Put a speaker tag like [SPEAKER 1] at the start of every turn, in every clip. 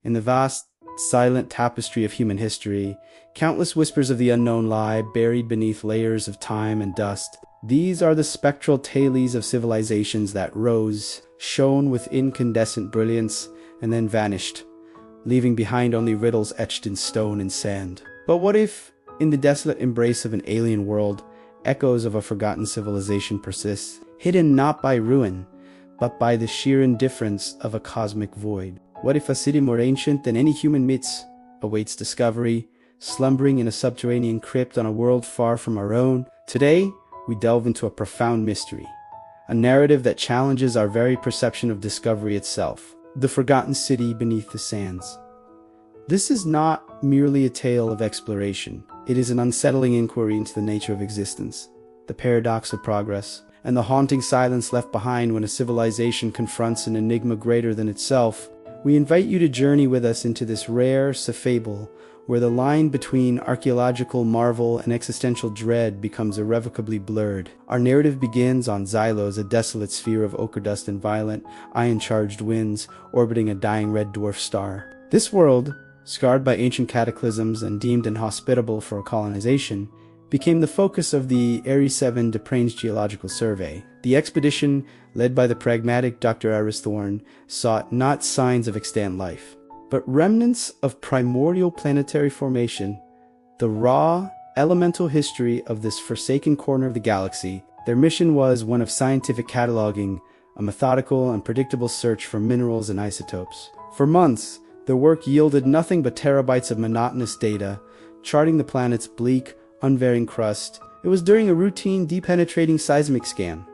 [SPEAKER 1] In the vast, silent tapestry of human history, countless whispers of the unknown lie buried beneath layers of time and dust. These are the spectral tales of civilizations that rose, shone with incandescent brilliance, and then vanished, leaving behind only riddles etched in stone and sand. But what if, in the desolate embrace of an alien world, echoes of a forgotten civilization persist, hidden not by ruin, but by the sheer indifference of a cosmic void? What if a city more ancient than any human myths awaits discovery, slumbering in a subterranean crypt on a world far from our own? Today, we delve into a profound mystery, a narrative that challenges our very perception of discovery itself. The Forgotten City Beneath the Sands. This is not merely a tale of exploration. It is an unsettling inquiry into the nature of existence, the paradox of progress, and the haunting silence left behind when a civilization confronts an enigma greater than itself. We invite you to journey with us into this rare fable, where the line between archaeological marvel and existential dread becomes irrevocably blurred. Our narrative begins on Xylos, a desolate sphere of ochre dust and violent, ion-charged winds orbiting a dying red dwarf star. This world, scarred by ancient cataclysms and deemed inhospitable for colonization, became the focus of the Ares 7 Deprange Geological Survey. The expedition, led by the pragmatic Dr. Aristhorn, sought not signs of extant life, but remnants of primordial planetary formation, the raw, elemental history of this forsaken corner of the galaxy. Their mission was one of scientific cataloging, a methodical and predictable search for minerals and isotopes. For months, their work yielded nothing but terabytes of monotonous data, charting the planet's bleak, unvarying crust. It was during a routine, deep-penetrating seismic scan,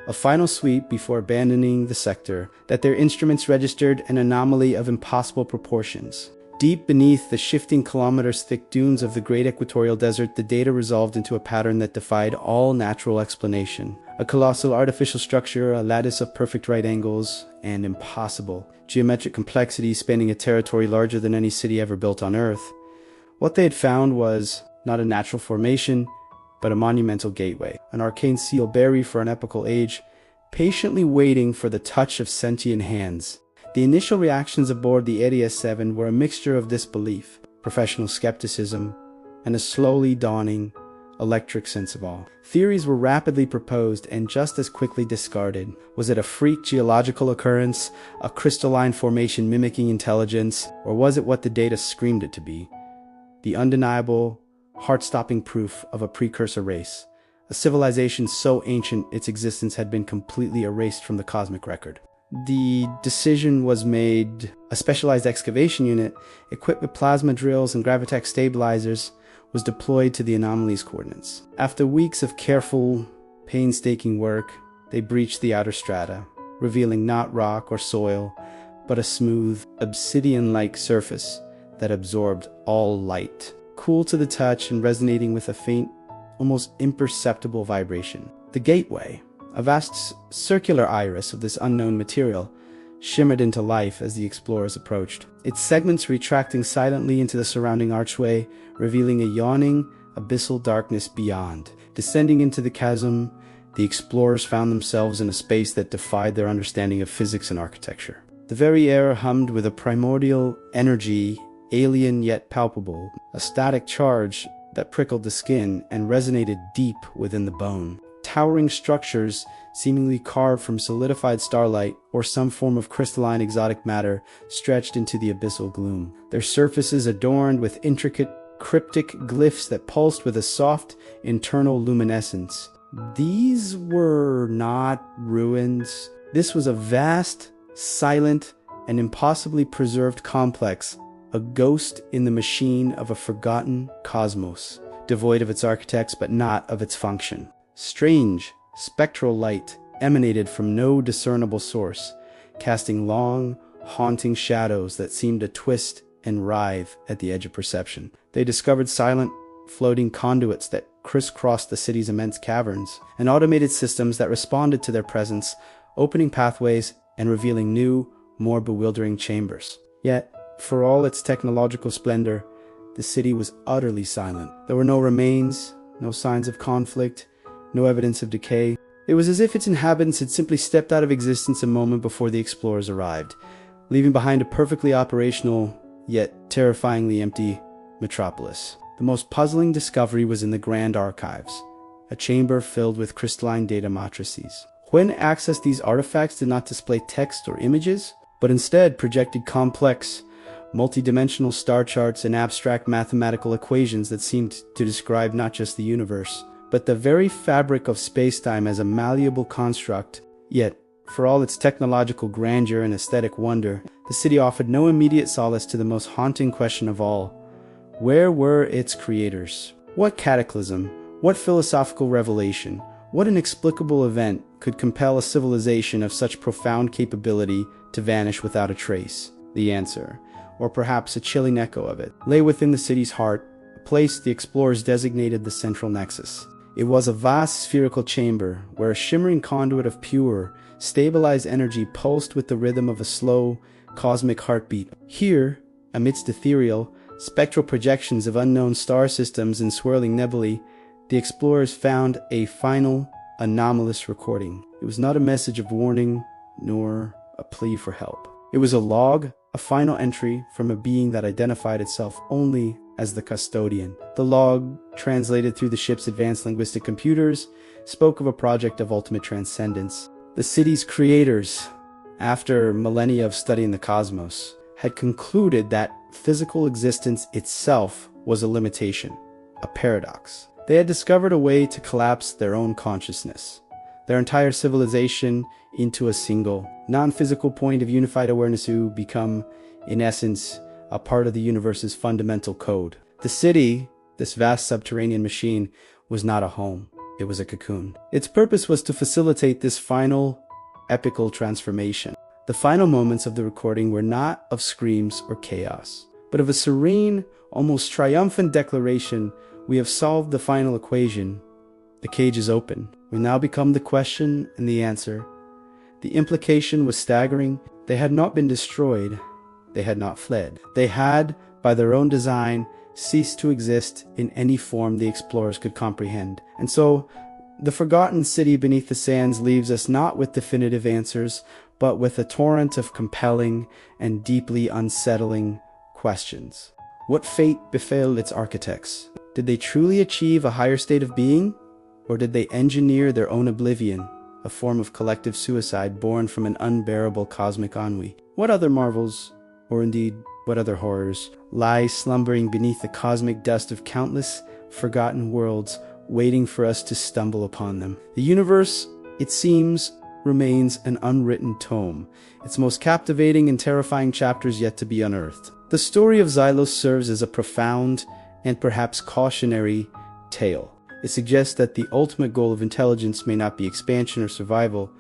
[SPEAKER 1] a final sweep before abandoning the sector, that their instruments registered an anomaly of impossible proportions. Deep beneath the shifting kilometers-thick dunes of the great equatorial desert, the data resolved into a pattern that defied all natural explanation. A colossal artificial structure, a lattice of perfect right angles, and impossible geometric complexity spanning a territory larger than any city ever built on Earth. What they had found was not a natural formation, but a monumental gateway, an arcane seal buried for an epochal age, patiently waiting for the touch of sentient hands. The initial reactions aboard the Ares 7 were a mixture of disbelief, professional skepticism, and a slowly dawning, electric sense of awe. Theories were rapidly proposed and just as quickly discarded. Was it a freak geological occurrence, a crystalline formation mimicking intelligence, or was it what the data screamed it to be? The undeniable, heart-stopping proof of a precursor race, a civilization so ancient its existence had been completely erased from the cosmic record. The decision was made. A specialized excavation unit, equipped with plasma drills and gravitech stabilizers, was deployed to the anomaly's coordinates. After weeks of careful, painstaking work, they breached the outer strata, revealing not rock or soil, but a smooth, obsidian-like surface that absorbed all light, cool to the touch and resonating with a faint, almost imperceptible vibration. The gateway, a vast circular iris of this unknown material, shimmered into life as the explorers approached, its segments retracting silently into the surrounding archway, revealing a yawning, abyssal darkness beyond. Descending into the chasm, the explorers found themselves in a space that defied their understanding of physics and architecture. The very air hummed with a primordial energy, alien yet palpable, a static charge that prickled the skin and resonated deep within the bone. Towering structures, seemingly carved from solidified starlight or some form of crystalline exotic matter, stretched into the abyssal gloom, their surfaces adorned with intricate cryptic glyphs that pulsed with a soft internal luminescence. These were not ruins. This was a vast, silent, and impossibly preserved complex, a ghost in the machine of a forgotten cosmos, devoid of its architects but not of its function. Strange, spectral light emanated from no discernible source, casting long, haunting shadows that seemed to twist and writhe at the edge of perception. They discovered silent, floating conduits that crisscrossed the city's immense caverns, and automated systems that responded to their presence, opening pathways and revealing new, more bewildering chambers. Yet, for all its technological splendor, the city was utterly silent. There were no remains, no signs of conflict, no evidence of decay. It was as if its inhabitants had simply stepped out of existence a moment before the explorers arrived, leaving behind a perfectly operational, yet terrifyingly empty metropolis. The most puzzling discovery was in the Grand Archives, a chamber filled with crystalline data matrices. When accessed, these artifacts did not display text or images, but instead projected complex, multi-dimensional star charts and abstract mathematical equations that seemed to describe not just the universe, but the very fabric of space-time as a malleable construct. Yet, for all its technological grandeur and aesthetic wonder, the city offered no immediate solace to the most haunting question of all. Where were its creators? What cataclysm, what philosophical revelation, what inexplicable event could compel a civilization of such profound capability to vanish without a trace? The answer, or perhaps a chilling echo of it, lay within the city's heart, a place the explorers designated the central nexus. It was a vast spherical chamber where a shimmering conduit of pure, stabilized energy pulsed with the rhythm of a slow, cosmic heartbeat. Here, amidst ethereal, spectral projections of unknown star systems and swirling nebulae, the explorers found a final, anomalous recording. It was not a message of warning, nor a plea for help. It was a log, a final entry from a being that identified itself only as the custodian. The log, translated through the ship's advanced linguistic computers, spoke of a project of ultimate transcendence. The city's creators, after millennia of studying the cosmos, had concluded that physical existence itself was a limitation, a paradox. They had discovered a way to collapse their own consciousness, their entire civilization, into a single, non-physical point of unified awareness to become, in essence, a part of the universe's fundamental code. The city, this vast subterranean machine, was not a home. It was a cocoon. Its purpose was to facilitate this final, epical transformation. The final moments of the recording were not of screams or chaos, but of a serene, almost triumphant declaration: we have solved the final equation. The cage is open. We now become the question and the answer. The implication was staggering. They had not been destroyed. They had not fled. They had, by their own design, ceased to exist in any form the explorers could comprehend. And so, the forgotten city beneath the sands leaves us not with definitive answers, but with a torrent of compelling and deeply unsettling questions. What fate befell its architects? Did they truly achieve a higher state of being? Or did they engineer their own oblivion, a form of collective suicide born from an unbearable cosmic ennui? What other marvels, or indeed, what other horrors, lie slumbering beneath the cosmic dust of countless forgotten worlds, waiting for us to stumble upon them? The universe, it seems, remains an unwritten tome, its most captivating and terrifying chapters yet to be unearthed. The story of Xylos serves as a profound and perhaps cautionary tale. It suggests that the ultimate goal of intelligence may not be expansion or survival,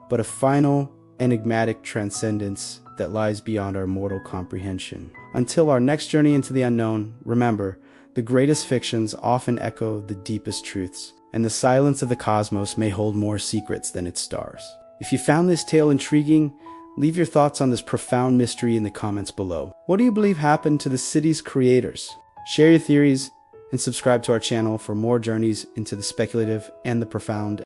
[SPEAKER 1] but a final, enigmatic transcendence that lies beyond our mortal comprehension. Until our next journey into the unknown, remember, the greatest fictions often echo the deepest truths, and the silence of the cosmos may hold more secrets than its stars. If you found this tale intriguing, leave your thoughts on this profound mystery in the comments below. What do you believe happened to the city's creators? Share your theories and subscribe to our channel for more journeys into the speculative and the profound.